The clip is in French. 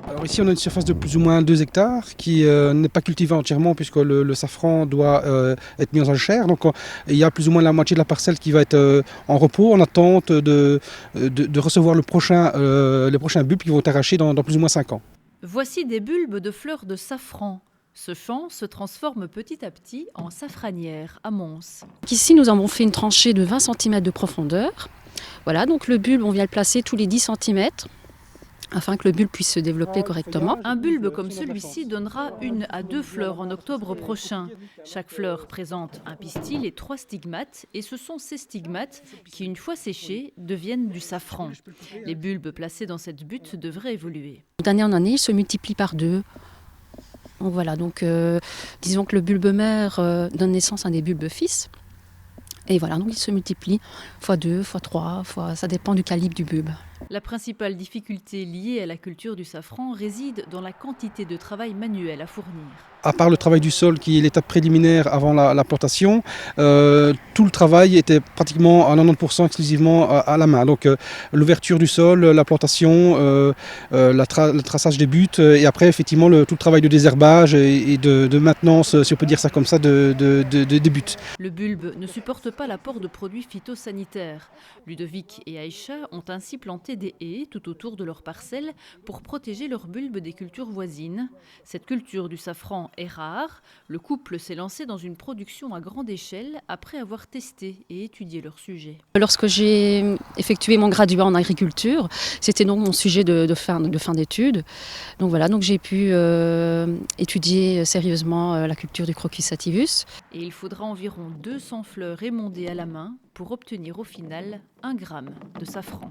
Alors ici, on a une surface de plus ou moins 2 hectares qui n'est pas cultivée entièrement puisque le safran doit être mis en jachère. Donc il y a plus ou moins la moitié de la parcelle qui va être en repos en attente de recevoir les prochains bulbes qui vont être arrachés dans plus ou moins 5 ans. Voici des bulbes de fleurs de safran. Ce champ se transforme petit à petit en safranière à Mons. Ici, nous avons fait une tranchée de 20 cm de profondeur. Voilà, donc le bulbe, on vient le placer tous les 10 cm afin que le bulbe puisse se développer correctement. Un bulbe comme celui-ci donnera 1 à 2 fleurs en octobre prochain. Chaque fleur présente un pistil et 3 stigmates, et ce sont ces stigmates qui, une fois séchés, deviennent du safran. Les bulbes placés dans cette butte devraient évoluer. D'année en année, il se multiplie par 2. Donc voilà, disons que le bulbe mère donne naissance à des bulbes fils. Et voilà, donc il se multiplie x2, x3, ça dépend du calibre du bulbe. La principale difficulté liée à la culture du safran réside dans la quantité de travail manuel à fournir. À part le travail du sol qui est l'étape préliminaire avant la plantation, tout le travail était pratiquement à 90% exclusivement à la main. Donc l'ouverture du sol, la plantation, le traçage des buttes et après effectivement tout le travail de désherbage et de maintenance, si on peut dire ça comme ça, des buttes. Le bulbe ne supporte pas l'apport de produits phytosanitaires. Ludovic et Aïcha ont ainsi planté des haies tout autour de leurs parcelles pour protéger leurs bulbes des cultures voisines. Cette culture du safran est rare. Le couple s'est lancé dans une production à grande échelle après avoir testé et étudié leur sujet. Lorsque j'ai effectué mon graduat en agriculture, c'était donc mon sujet de fin d'études. Donc voilà, donc j'ai pu étudier sérieusement la culture du Crocus sativus. Et il faudra environ 200 fleurs émondées à la main pour obtenir au final 1 gramme de safran.